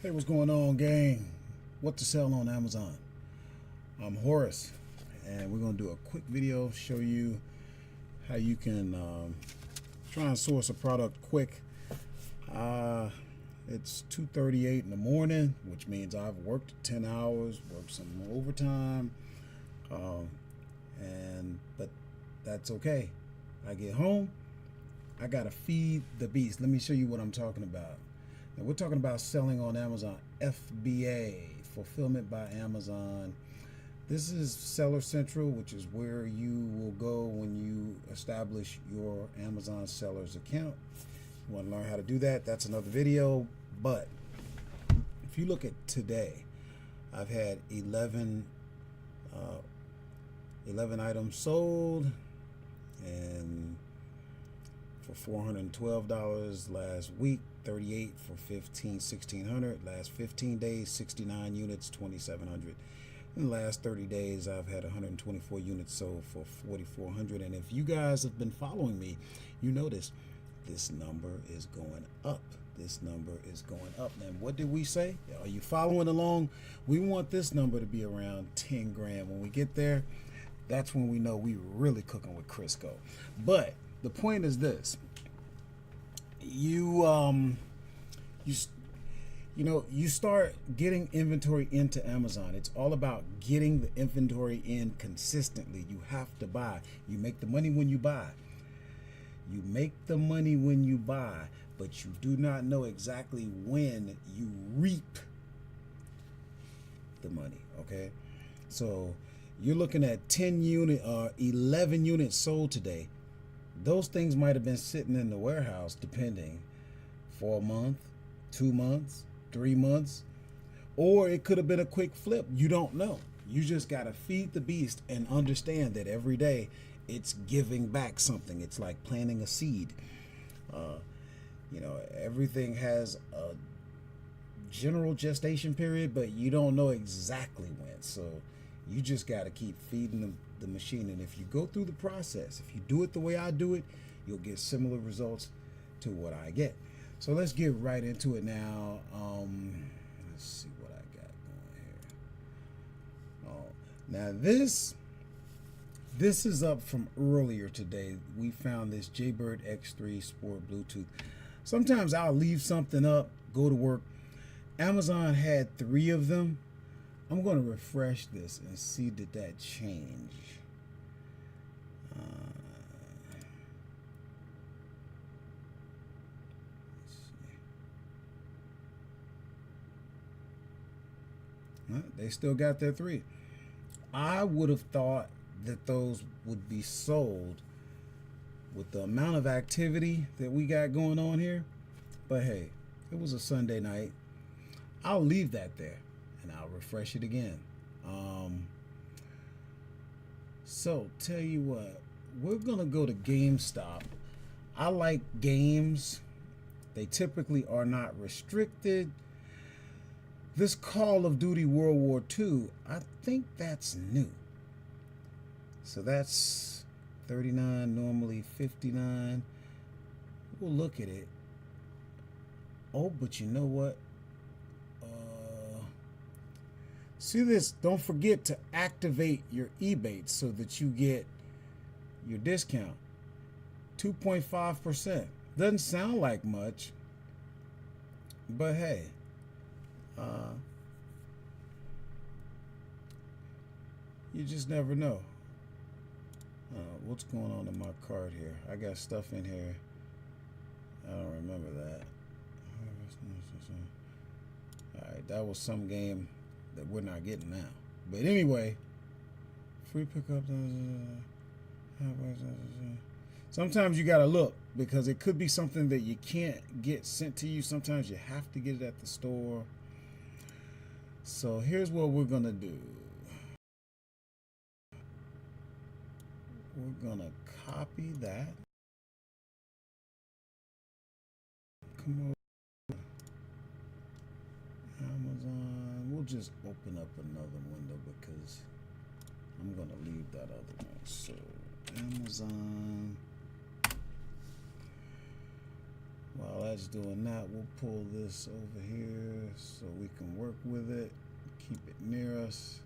Hey, what's going on, gang? What to sell on Amazon? I'm Horace, and we're going to do a quick video, show you how you can try and source a product quick. It's 2:38 in the morning, which means I've worked 10 hours, worked some overtime, but that's okay. I get home, I got to feed the beast. Let me show you what I'm talking about. Now, we're talking about selling on Amazon, FBA, Fulfillment by Amazon. This is Seller Central, which is where you will go when you establish your Amazon seller's account. You want to learn how to do that? That's another video. But if you look at today, I've had 11 items sold, and for $412 last week, 38 for $1,600. Last 15 days, 69 units, 2,700. In the last 30 days, I've had 124 units sold for 4,400. And if you guys have been following me, you notice this number is going up. This number is going up. And what did we say? Are you following along? We want this number to be around 10 grand. When we get there, that's when we know we really cooking with Crisco. But the point is this: you start getting inventory into Amazon. It's all about getting the inventory in consistently. You have to buy. You make the money when you buy. You make the money when you buy, but you do not know exactly when you reap the money. Okay, so you're looking at 11 units sold today. Those things might have been sitting in the warehouse, depending, for a month, 2 months, 3 months, or it could have been a quick flip. You don't know. You just got to feed the beast and understand that every day it's giving back something. It's like planting a seed. Everything has a general gestation period, but you don't know exactly when. So you just got to keep feeding the machine. And if you go through the process, if you do it the way I do it, you'll get similar results to what I get. So let's get right into it now. Let's see what I got going here. Now this is up from earlier today. We found this Jaybird X3 Sport Bluetooth. Sometimes I'll leave something up, go to work. Amazon had 3 of them. I'm going to refresh this and see did that change. They still got their 3. I would have thought that those would be sold with the amount of activity that we got going on here. But hey, it was a Sunday night. I'll leave that there and I'll refresh it again. So tell you what, we're gonna go to GameStop. I like games. They typically are not restricted. This Call of Duty World War II, I think that's new. So that's 39, normally 59. We'll look at it. Oh, but you know what? See this? Don't forget to activate your Ebates so that you get your discount. 2.5%. Doesn't sound like much, but hey. You just never know. What's going on in my cart here? I got stuff in here. I don't remember that. Alright, that was some game that we're not getting now. But anyway, free pickup. Sometimes you gotta look, because it could be something that you can't get sent to you. Sometimes you have to get it at the store. So here's what we're gonna do. We're gonna copy that. Come on, Amazon. We'll just open up another window because I'm gonna leave that other one. So Amazon. While that's doing that, we'll pull this over here so we can work with it, keep it near us.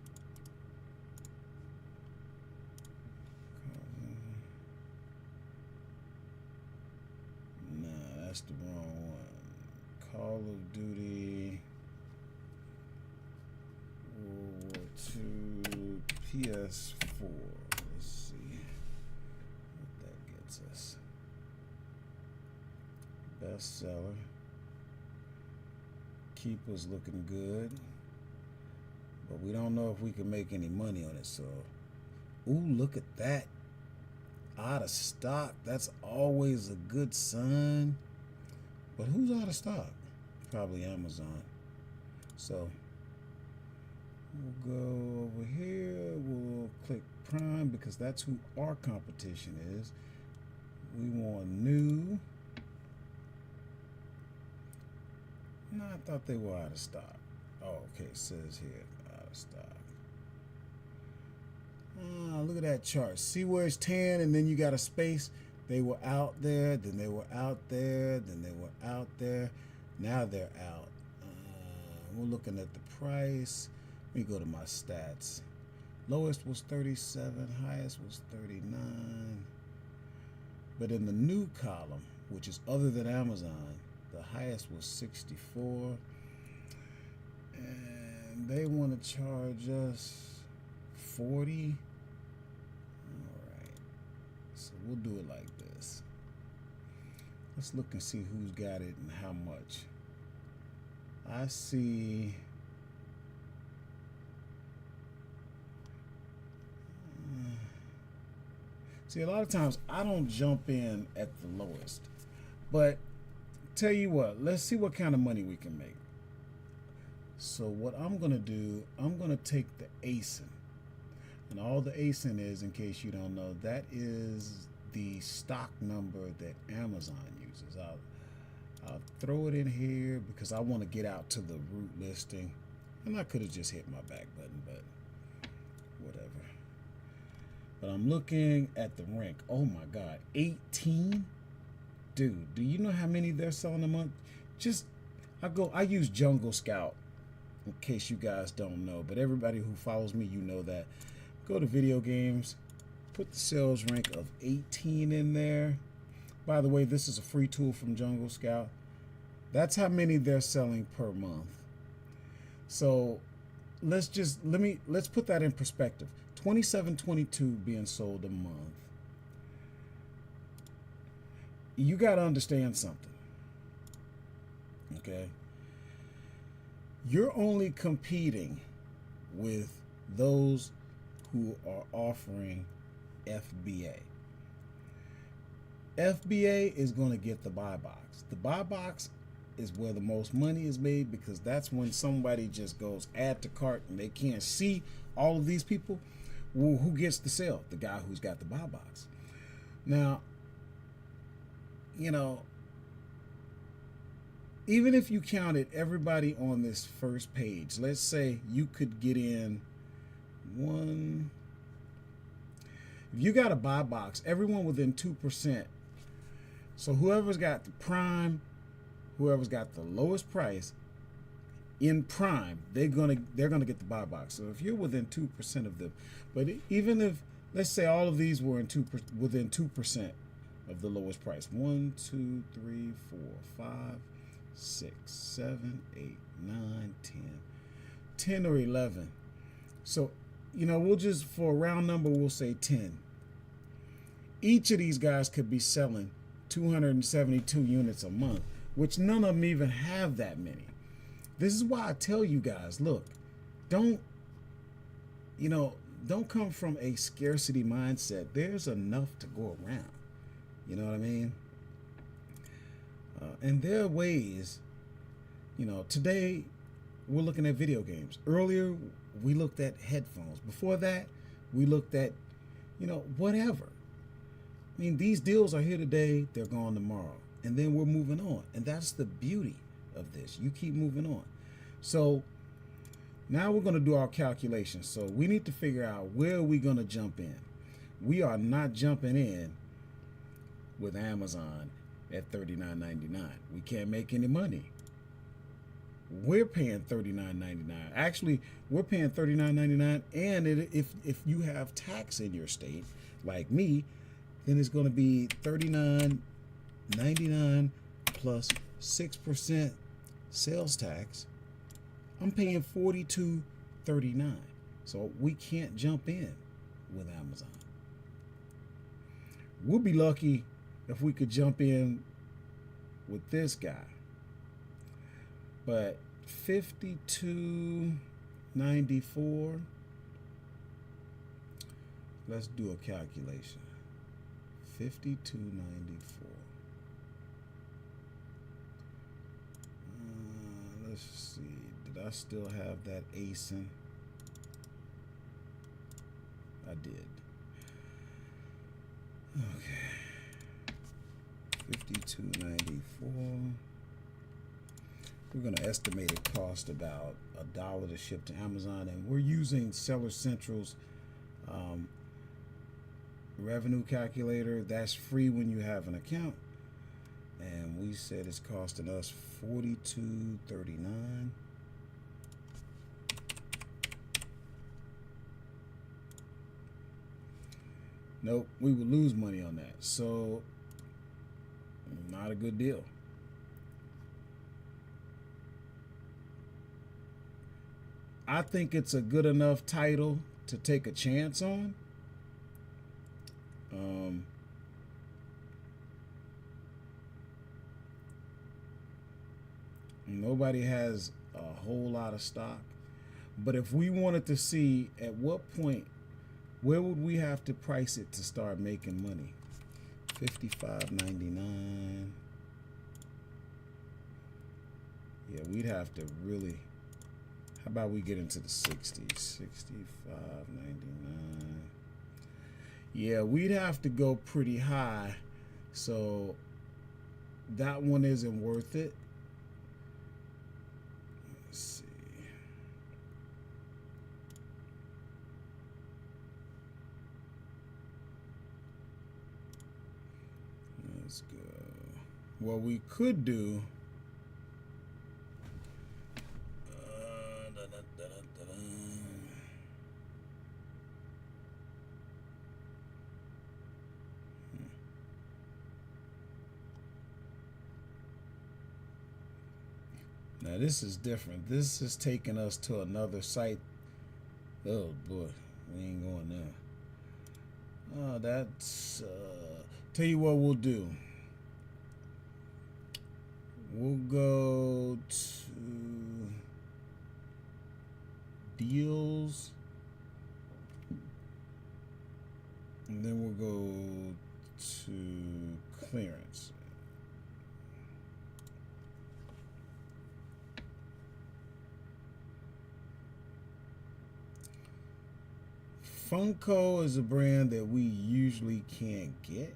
Nah, that's the wrong one. Call of Duty World War II PS4. Let's see what that gets us. Bestseller. Keeper's looking good, but we don't know if we can make any money on it. So, ooh, look at that. Out of stock. That's always a good sign. But who's out of stock? Probably Amazon. So, we'll go over here. We'll click Prime because that's who our competition is. We want new. No, I thought they were out of stock. Oh, okay, it says here, out of stock. Look at that chart. See where it's 10 and then you got a space? They were out there, then they were out there, then they were out there. Now they're out. We're looking at the price. Let me go to my stats. Lowest was 37, highest was 39. But in the new column, which is other than Amazon, the highest was 64, and they want to charge us 40. All right, so we'll do it like this. Let's look and see who's got it and how much. I see a lot of times I don't jump in at the lowest, but tell you what, let's see what kind of money we can make. So what I'm gonna do, I'm gonna take the ASIN, and all the ASIN is, in case you don't know, that is the stock number that Amazon uses. I'll throw it in here because I want to get out to the root listing, and I could have just hit my back button, but whatever. But I'm looking at the rank. Oh my God, 18. Dude, do you know how many they're selling a month? I use Jungle Scout in case you guys don't know, but everybody who follows me, you know that. Go to video games, put the sales rank of 18 in there. By the way, this is a free tool from Jungle Scout. That's how many they're selling per month. So let's put that in perspective. 27.22 being sold a month. You got to understand something, okay? You're only competing with those who are offering FBA. FBA is going to get the buy box. The buy box is where the most money is made because that's when somebody just goes add to cart and they can't see all of these people. Well, who gets the sale? The guy who's got the buy box. Now, you know, even if you counted everybody on this first page, let's say you could get in one. If you got a buy box, everyone within 2%. So whoever's got the prime, whoever's got the lowest price in prime, they're gonna get the buy box. So if you're within 2% of them, but even if, let's say all of these were within 2% of the lowest price. 1, 2, 3, 4, 5, 6, 7, 8, 9, 10 or 11. So, you know, we'll just, for a round number, we'll say 10. Each of these guys could be selling 272 units a month, which none of them even have that many. This is why I tell you guys, look, don't come from a scarcity mindset. There's enough to go around. You know what I mean? And there are ways, you know, today we're looking at video games. Earlier, we looked at headphones. Before that, we looked at, you know, whatever. I mean, these deals are here today, they're gone tomorrow. And then we're moving on. And that's the beauty of this. You keep moving on. So now we're going to do our calculations. So we need to figure out where are we going to jump in. We are not jumping in with Amazon at $39.99. We can't make any money. We're paying $39.99. Actually, we're paying $39.99, and if you have tax in your state, like me, then it's going to be $39.99 plus 6% sales tax. I'm paying $42.39. So we can't jump in with Amazon. We'll be lucky if we could jump in with this guy. But $52.94. Let's do a calculation. $52.94. Let's see. Did I still have that ASIN? I did. Okay. $52.94. We're going to estimate it cost about $1 to ship to Amazon, and we're using Seller Central's revenue calculator. That's free when you have an account, and we said it's costing us $42.39. Nope, we would lose money on that, so not a good deal. I think it's a good enough title to take a chance on. Nobody has a whole lot of stock, but if we wanted to see at what point, where would we have to price it to start making money? $55.99. Yeah, we'd have to really. How about we get into the 60s? $65.99. Yeah, we'd have to go pretty high, so that one isn't worth it. Let's see. Let's go. What we could do. Now this is different. This is taking us to another site. Oh boy, we ain't going there. Oh, that's tell you what we'll do. We'll go to deals, and then we'll go to clearance. Funko is a brand that we usually can't get.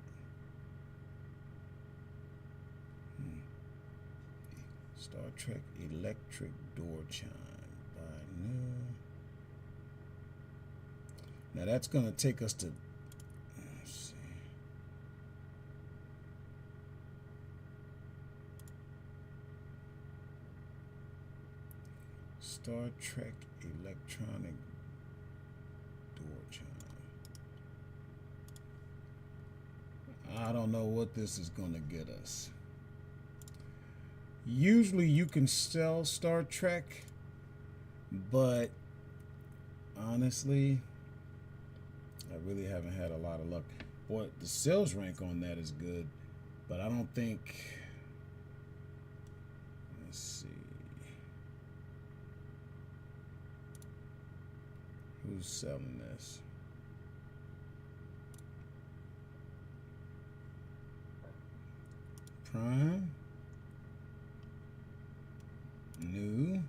Star Trek electric door chime. Buy new. Now that's going to take us to, let's see. Star Trek electronic door chime. I don't know what this is going to get us. Usually you can sell Star Trek, but honestly, I really haven't had a lot of luck. Boy, the sales rank on that is good, but I don't think. Let's see. Who's selling this? Prime. New.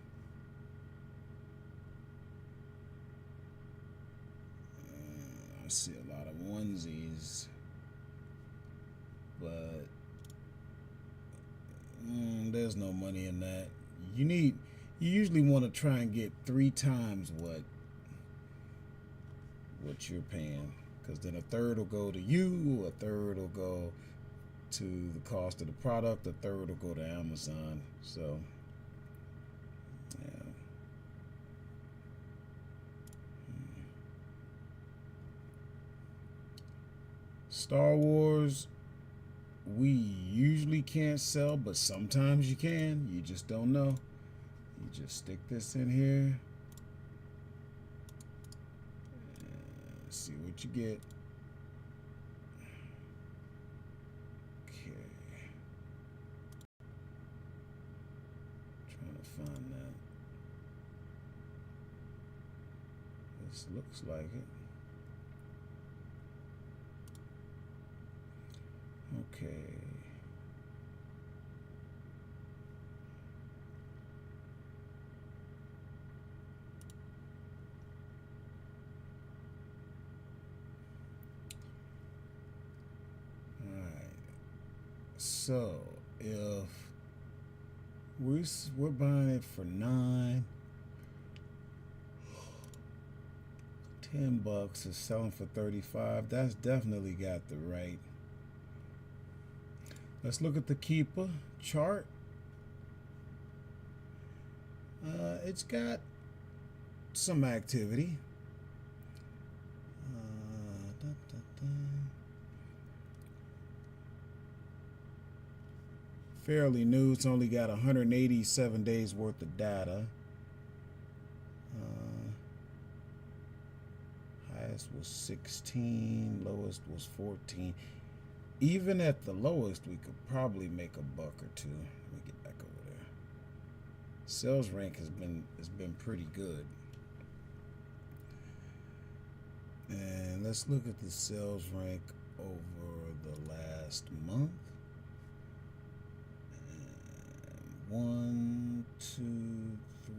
I see a lot of onesies, but there's no money in that. You usually want to try and get 3 times what you're paying, because then a third will go to you, a third will go to the cost of the product. A third will go to Amazon. So, yeah. Star Wars, we usually can't sell, but sometimes you can. You just don't know. You just stick this in here. And see what you get. Okay. Trying to find that. This looks like it. Okay. All right. So if we're buying it for $9, $10 is selling for $35. That's definitely got the right. Let's look at the Keepa chart. It's got some activity. Fairly new. It's only got 187 days worth of data. Highest was 16, lowest was 14. Even at the lowest, we could probably make $1 or $2. Let me get back over there. Sales rank has been pretty good. And let's look at the sales rank over the last month. And 1, 2, 3,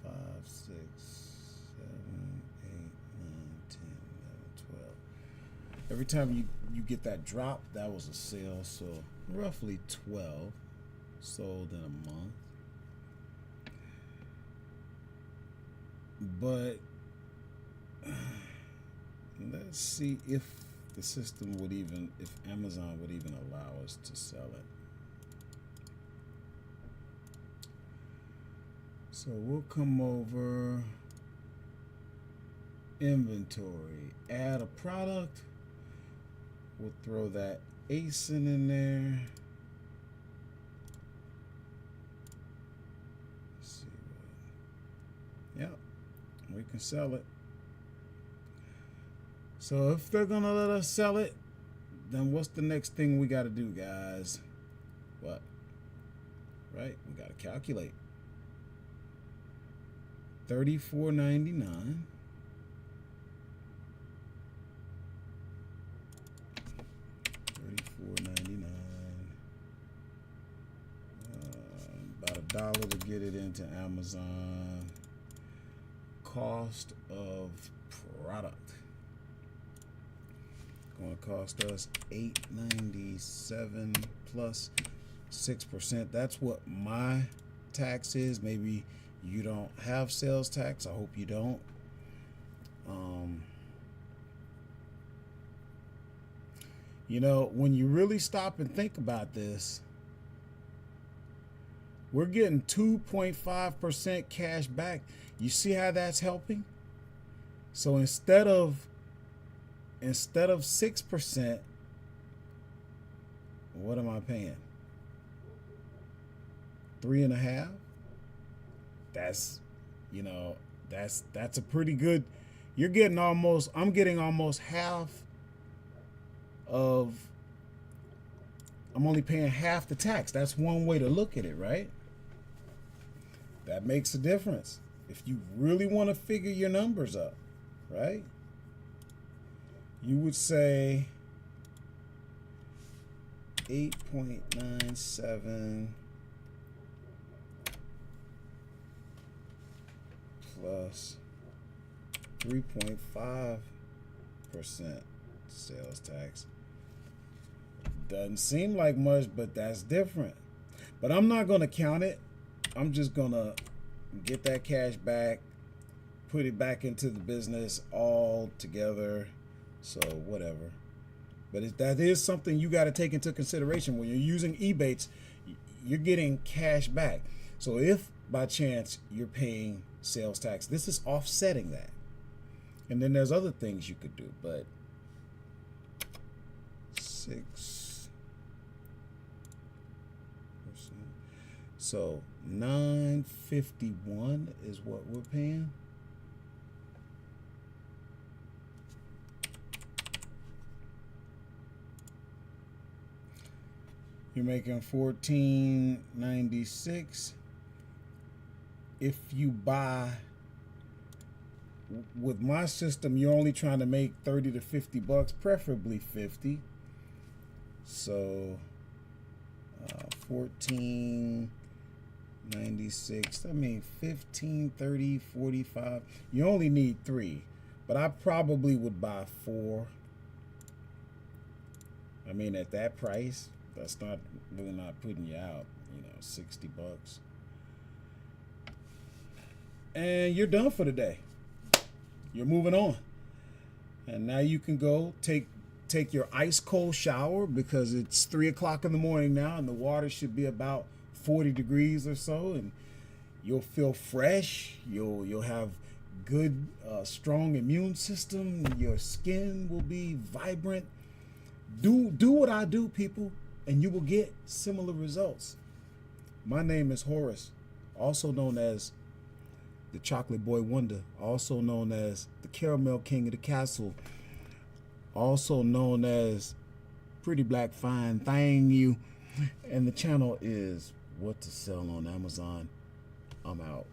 4, 5, 6, 7, 8, 9, 10, 11, 12. Every time you get that drop, that was a sale. So roughly 12 sold in a month. But let's see if the system would even, if Amazon would even allow us to sell it. So we'll come over, inventory, add a product. We'll throw that ASIN in there. Let's see. Yep, we can sell it. So if they're gonna let us sell it, then what's the next thing we gotta do, guys? What? Right? We gotta calculate. $34.99. About $1 to get it into Amazon. Cost of product going to cost us $8.97 plus 6%. That's what my tax is. Maybe you don't have sales tax. I hope you don't. You know, when you really stop and think about this, we're getting 2.5% cash back. You see how that's helping? So instead of 6%, what am I paying? 3.5%. That's, you know, that's a pretty good. You're getting almost. I'm getting almost half of. I'm only paying half the tax. That's one way to look at it, right? That makes a difference if you really want to figure your numbers up, right? You would say 8.97 plus 3.5% sales tax. Doesn't seem like much, but that's different. But I'm not going to count it. I'm just going to get that cash back, put it back into the business all together. So whatever. But that is something you got to take into consideration when you're using Ebates. You're getting cash back. So if by chance you're paying sales tax, this is offsetting that. And then there's other things you could do, but 6%. So $9.51 is what we're paying. You're making $14.96. If you buy with my system, you're only trying to make 30 to 50 bucks, preferably 50. So 14.96. I mean 15, 30, 45. You only need 3, but I probably would buy 4. I mean, at that price, that's not really not putting you out, 60 bucks. And you're done for the day. You're moving on. And now you can go take your ice cold shower, because it's 3 o'clock in the morning now and the water should be about 40 degrees or so, and you'll feel fresh. You'll have good, strong immune system. Your skin will be vibrant. Do what I do, people, and you will get similar results. My name is Horace, also known as the Chocolate Boy Wonder, also known as the Caramel King of the Castle, also known as Pretty Black Fine Thing You, and the channel is What to Sell on Amazon. I'm out.